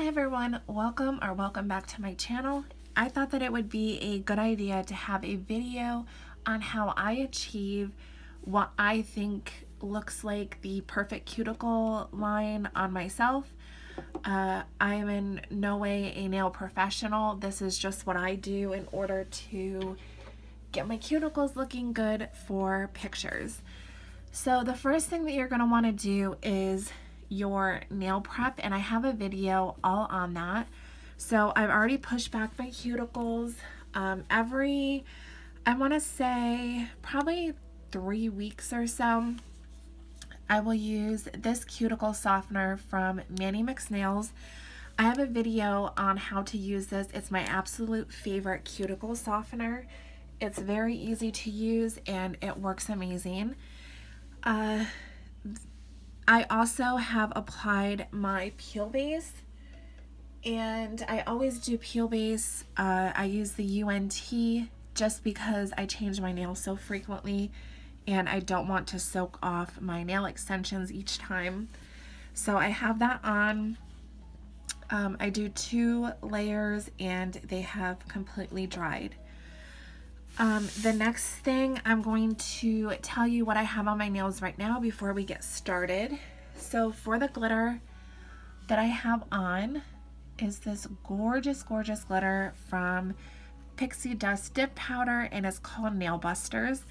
Hi everyone, welcome back to my channel. I thought that it would be a good idea to have a video on how I achieve what I think looks like the perfect cuticle line on myself. I am in no way a nail professional. This is just what I do in order to get my cuticles looking good for pictures. So the first thing that you're going to want to do is your nail prep, and I have a video all on that. So I've already pushed back my cuticles every, I want to say probably 3 weeks or so. I will use this cuticle softener from Manny Mix Nails. I have a video on how to use this. It's my absolute favorite cuticle softener. It's very easy to use and it works amazing. I also have applied my peel base, and I always do peel base. I use the UNT just because I change my nails so frequently and I don't want to soak off my nail extensions each time. So I have that on. I do 2 layers and they have completely dried. The next thing, I'm going to tell you what I have on my nails right now before we get started. So for the glitter that I have on is this gorgeous, gorgeous glitter from Pixie Dust Dip Powder, and it's called Nail Busters.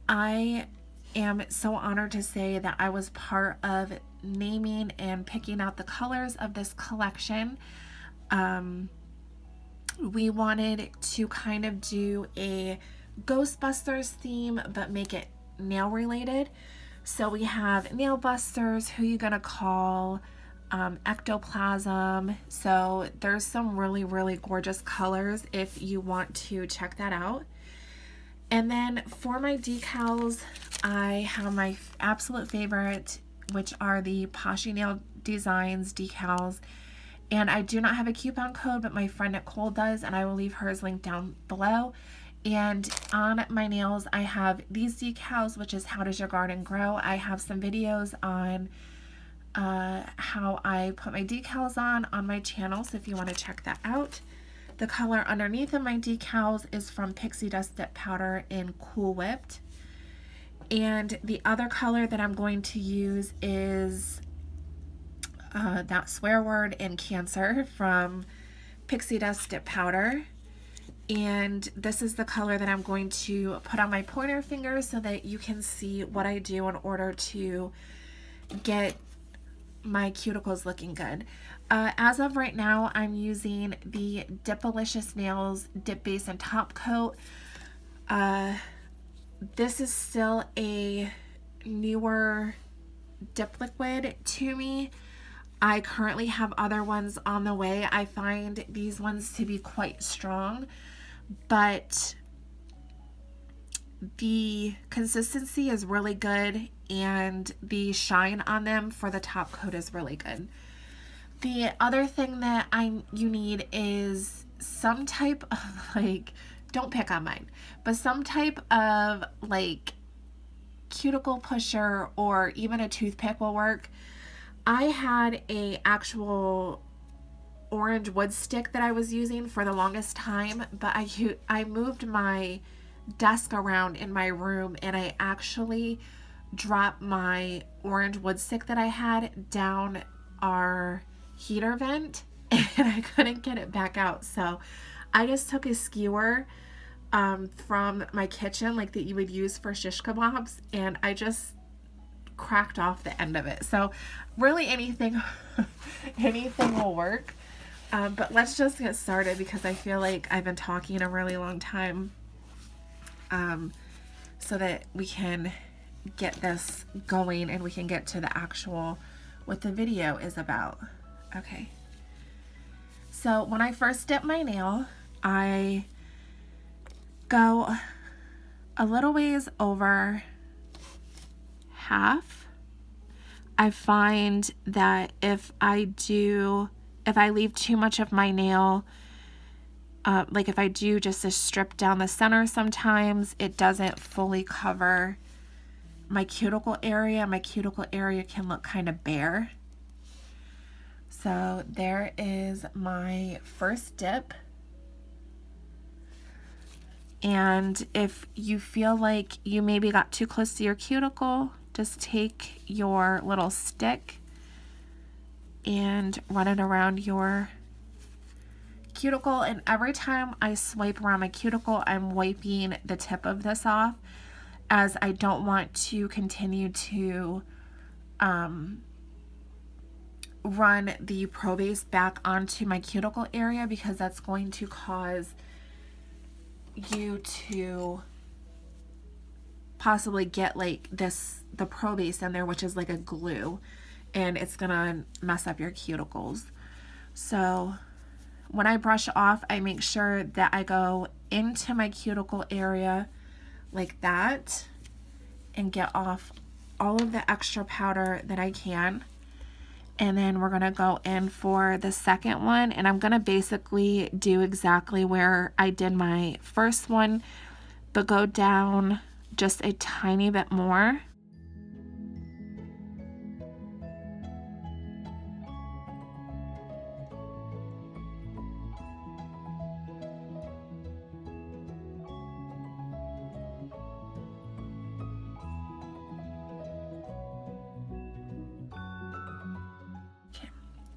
I am so honored to say that I was part of naming and picking out the colors of this collection. We wanted to kind of do a Ghostbusters theme, but make it nail related. So we have Nail Busters, Who You Gonna Call, Ectoplasm. So there's some really, really gorgeous colors if you want to check that out. And then for my decals, I have my absolute favorite, which are the Poshy Nail Designs decals. And I do not have a coupon code, but my friend Nicole does, and I will leave hers linked down below. And on my nails, I have these decals, which is How Does Your Garden Grow? I have some videos on how I put my decals on my channel, so if you want to check that out. The color underneath of my decals is from Pixie Dust Dip Powder in Cool Whipped. And the other color that I'm going to use is that swear word in Cancer from Pixie Dust Dip Powder. And this is the color that I'm going to put on my pointer finger so that you can see what I do in order to get my cuticles looking good. As of right now, I'm using the Dipalicious Nails Dip Base and Top Coat. This is still a newer dip liquid to me. I currently have other ones on the way. I find these ones to be quite strong, but the consistency is really good and the shine on them for the top coat is really good. The other thing that you need is some type of, like, don't pick on mine, but some type of like cuticle pusher or even a toothpick will work. I had a actual orange wood stick that I was using for the longest time, but I moved my desk around in my room and I actually dropped my orange wood stick that I had down our heater vent and I couldn't get it back out. So I just took a skewer from my kitchen, like that you would use for shish kebabs, and I just cracked off the end of it. So really anything will work, but let's just get started because I feel like I've been talking a really long time, so that we can get this going and we can get to the actual what the video is about. Okay, so when I first dip my nail, I go a little ways over half. I find that if I leave too much of my nail, like if I do just a strip down the center, sometimes it doesn't fully cover my cuticle area. My cuticle area can look kind of bare. So there is my first dip. And if you feel like you maybe got too close to your cuticle, just take your little stick and run it around your cuticle. And every time I swipe around my cuticle, I'm wiping the tip of this off, as I don't want to continue to run the Pro Base back onto my cuticle area, because that's going to cause you to possibly get like the Pro Base in there, which is like a glue, and it's gonna mess up your cuticles. So when I brush off, I make sure that I go into my cuticle area like that and get off all of the extra powder that I can. And then we're gonna go in for the second one, and I'm gonna basically do exactly where I did my first one, but go down just a tiny bit more.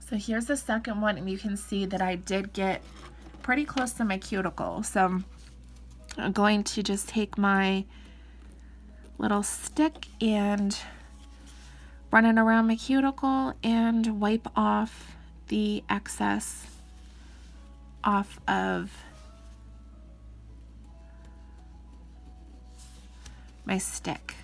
So here's the second one, and you can see that I did get pretty close to my cuticle. So I'm going to just take my little stick and run it around my cuticle and wipe off the excess off of my stick.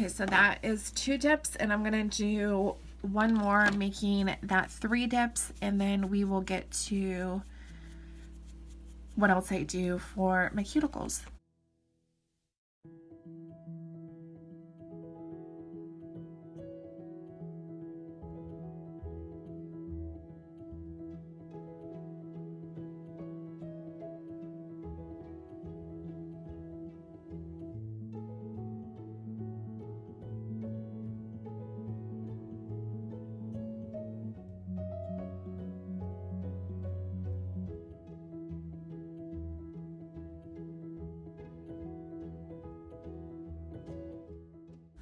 Okay, so that is 2 dips, and I'm gonna do one more, making that 3 dips, and then we will get to what else I do for my cuticles.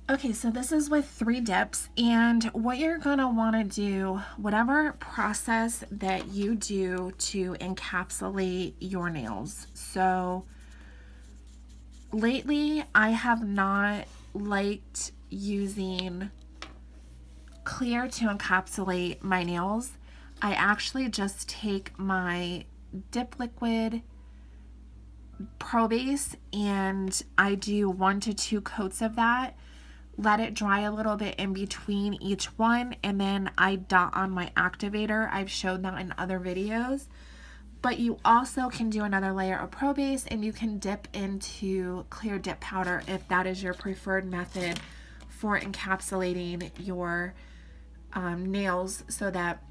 Okay, so this is with 3 dips, and what you're gonna wanna do, whatever process that you do to encapsulate your nails. So lately, I have not liked using clear to encapsulate my nails. I actually just take my dip liquid Pro Base and I do 1 to 2 coats of that. Let it dry a little bit in between each one, and then I dot on my activator. I've showed that in other videos. But you also can do another layer of Pro Base, and you can dip into clear dip powder if that is your preferred method for encapsulating your nails, so that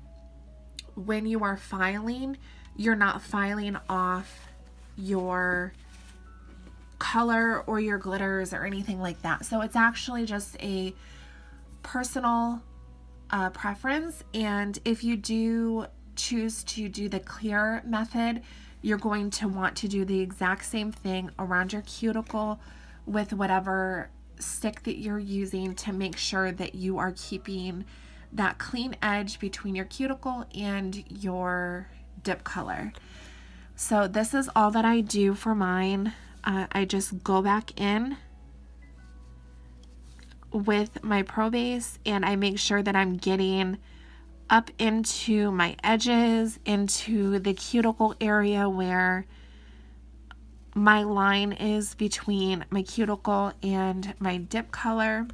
when you are filing, you're not filing off your color or your glitters or anything like that. So it's actually just a personal preference, and if you do choose to do the clear method, you're going to want to do the exact same thing around your cuticle with whatever stick that you're using, to make sure that you are keeping that clean edge between your cuticle and your dip color. So this is all that I do for mine. I just go back in with my Pro Base, and I make sure that I'm getting up into my edges, into the cuticle area where my line is between my cuticle and my dip color.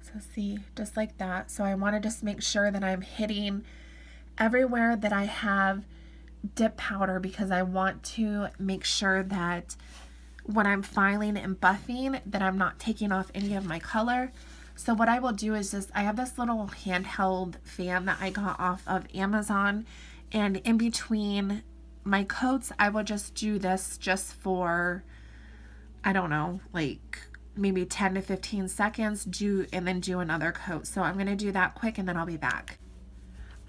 So see, just like that. So I want to just make sure that I'm hitting everywhere that I have dip powder, because I want to make sure that when I'm filing and buffing that I'm not taking off any of my color. So what I will do is just, I have this little handheld fan that I got off of Amazon, and in between my coats, I will just do this just for, I don't know, like maybe 10 to 15 seconds, and then do another coat. So I'm going to do that quick and then I'll be back.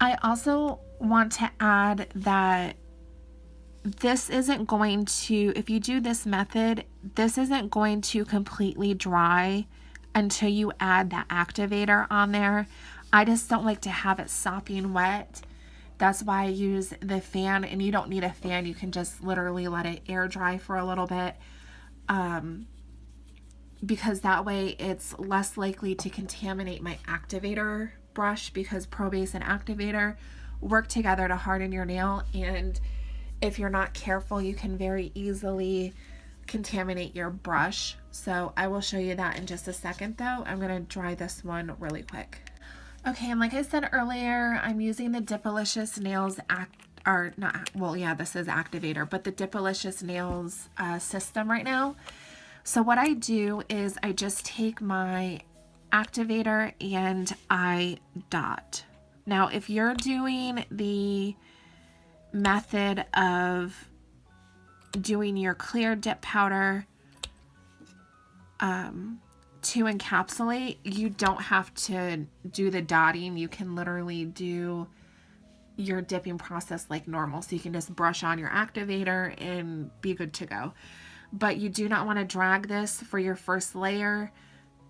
I also want to add that this isn't going to, if you do this method, this isn't going to completely dry until you add that activator on there. I just don't like to have it sopping wet. That's why I use the fan, and you don't need a fan. You can just literally let it air dry for a little bit, because that way it's less likely to contaminate my activator brush, because Pro Base and activator work together to harden your nail, and if you're not careful, you can very easily contaminate your brush. So I will show you that in just a second though. I'm going to dry this one really quick. Okay, and like I said earlier, I'm using the Dipalicious Nails this is activator, but the Dipalicious Nails system right now. So what I do is I just take my activator and I dot. Now, if you're doing the method of doing your clear dip powder to encapsulate, you don't have to do the dotting. You can literally do your dipping process like normal. So you can just brush on your activator and be good to go. But you do not want to drag this for your first layer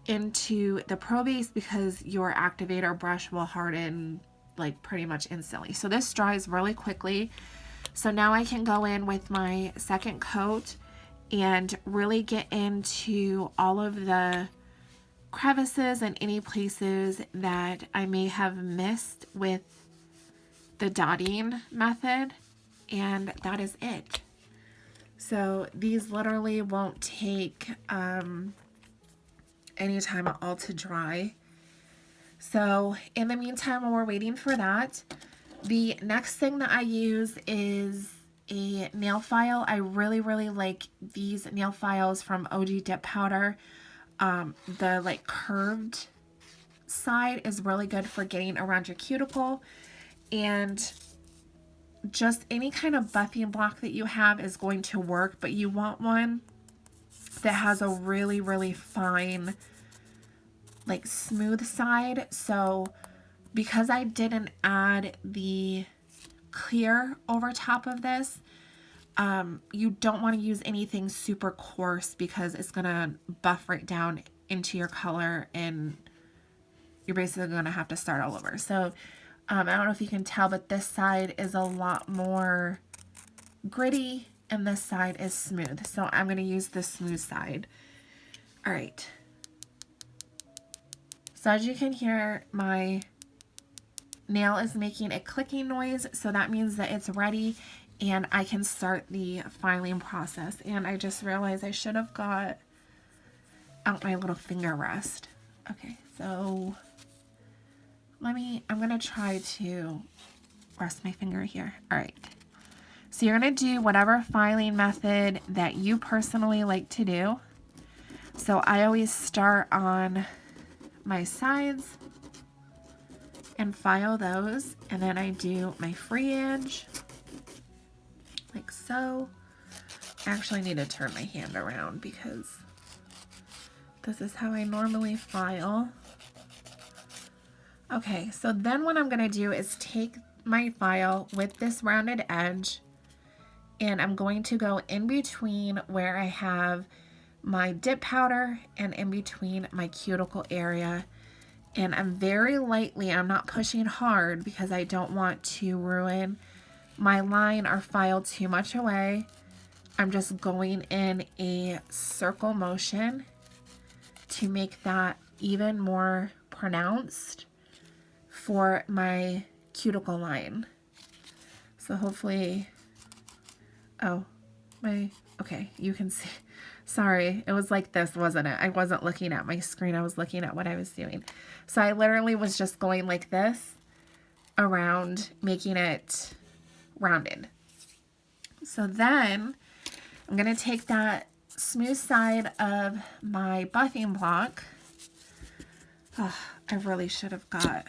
into the Pro Base, because your activator brush will harden like pretty much instantly. So this dries really quickly. So now I can go in with my second coat and really get into all of the crevices and any places that I may have missed with the dotting method, and that is it. So these literally won't take any time at all to dry. So in the meantime, while we're waiting for that, the next thing that I use is a nail file. I really, really like these nail files from OG Dip Powder. The like curved side is really good for getting around your cuticle, and just any kind of buffing block that you have is going to work, but you want one that has a really, really fine, like smooth side. So because I didn't add the clear over top of this, you don't want to use anything super coarse, because it's going to buff right down into your color and you're basically going to have to start all over. So I don't know if you can tell, but this side is a lot more gritty and this side is smooth. So I'm going to use the smooth side. All right. So as you can hear, my nail is making a clicking noise, so that means that it's ready and I can start the filing process. And I just realized I should have got out my little finger rest. Okay, so I'm gonna try to rest my finger here. All right, so you're gonna do whatever filing method that you personally like to do. So I always start on my sides and file those, and then I do my free edge like so. I actually need to turn my hand around because this is how I normally file. Okay, so then what I'm going to do is take my file with this rounded edge, and I'm going to go in between where I have my dip powder and in between my cuticle area. And I'm very lightly, I'm not pushing hard because I don't want to ruin my line or file too much away. I'm just going in a circle motion to make that even more pronounced for my cuticle line. So hopefully, okay, you can see. Sorry, it was like this, wasn't it? I wasn't looking at my screen. I was looking at what I was doing. So I literally was just going like this around, making it rounded. So then I'm going to take that smooth side of my buffing block. Oh, I really should have got,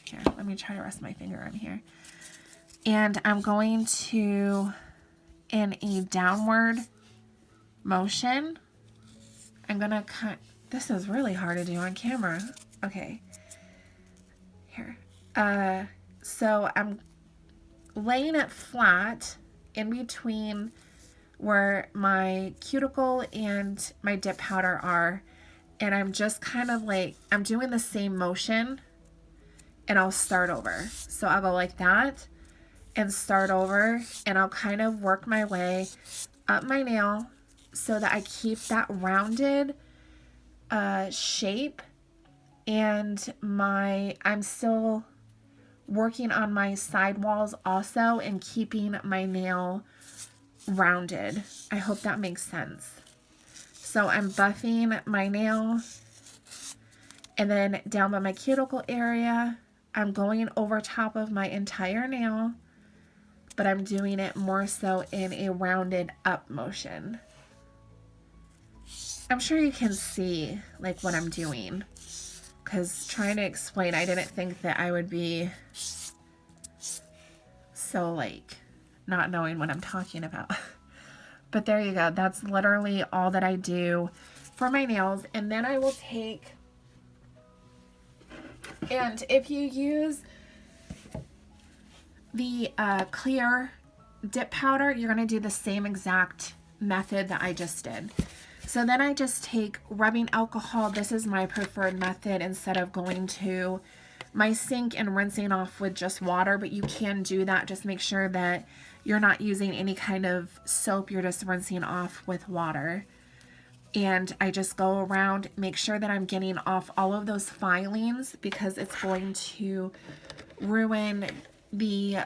here, let me try to rest my finger on here. And I'm going to, in a downward motion, I'm gonna cut, this is really hard to do on camera. Okay, here. So I'm laying it flat in between where my cuticle and my dip powder are, and I'm just kind of like, I'm doing the same motion, and I'll start over. So I'll go like that and start over, and I'll kind of work my way up my nail so that I keep that rounded shape, and I'm still working on my side walls also and keeping my nail rounded. I hope that makes sense. So I'm buffing my nail, and then down by my cuticle area, I'm going over top of my entire nail, but I'm doing it more so in a rounded up motion. I'm sure you can see like what I'm doing, because trying to explain, I didn't think that I would be so like not knowing what I'm talking about. But there you go. That's literally all that I do for my nails. And then I will take, and if you use the clear dip powder, you're going to do the same exact method that I just did. So then I just take rubbing alcohol. This is my preferred method instead of going to my sink and rinsing off with just water, but you can do that. Just make sure that you're not using any kind of soap. You're just rinsing off with water. And I just go around, make sure that I'm getting off all of those filings, because it's going to ruin the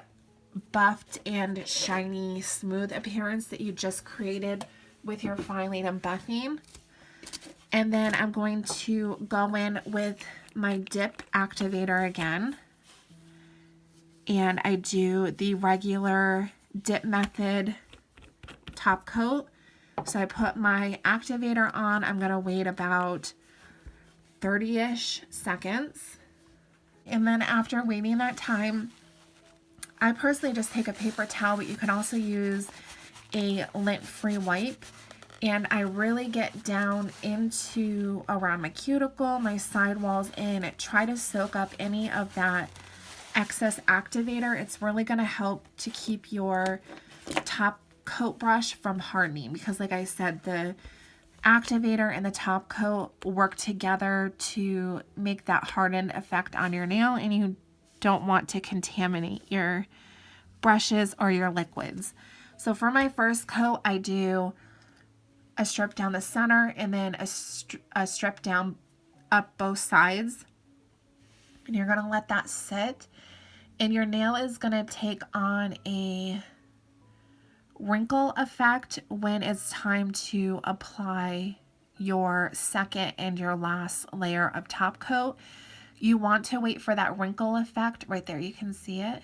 buffed and shiny smooth appearance that you just created with your filing and buffing. And then I'm going to go in with my dip activator again, and I do the regular dip method top coat. So I put my activator on. I'm going to wait about 30-ish seconds, and then after waiting that time, I personally just take a paper towel, but you can also use a lint-free wipe, and I really get down into around my cuticle, my sidewalls, and try to soak up any of that excess activator. It's really going to help to keep your top coat brush from hardening, because like I said, the activator and the top coat work together to make that hardened effect on your nail, and you don't want to contaminate your brushes or your liquids. So for my first coat, I do a strip down the center and then a strip down up both sides. And you're going to let that sit. And your nail is going to take on a wrinkle effect when it's time to apply your second and your last layer of top coat. You want to wait for that wrinkle effect. Right there, you can see it.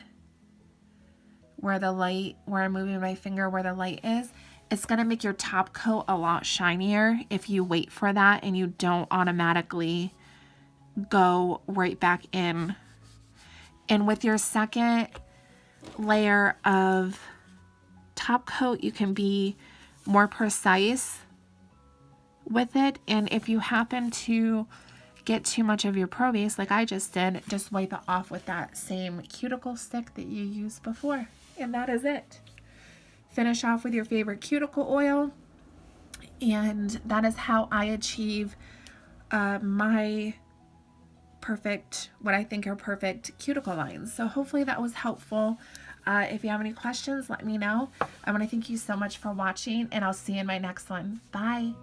Where the light, where I'm moving my finger, where the light is. It's going to make your top coat a lot shinier if you wait for that and you don't automatically go right back in. And with your second layer of top coat, you can be more precise with it. And if you happen to get too much of your pro base, like I just did, just wipe it off with that same cuticle stick that you used before. And that is it. Finish off with your favorite cuticle oil, and that is how I achieve my perfect, what I think are perfect cuticle lines. So hopefully that was helpful. If you have any questions, let me know. I want to thank you so much for watching, and I'll see you in my next one. Bye.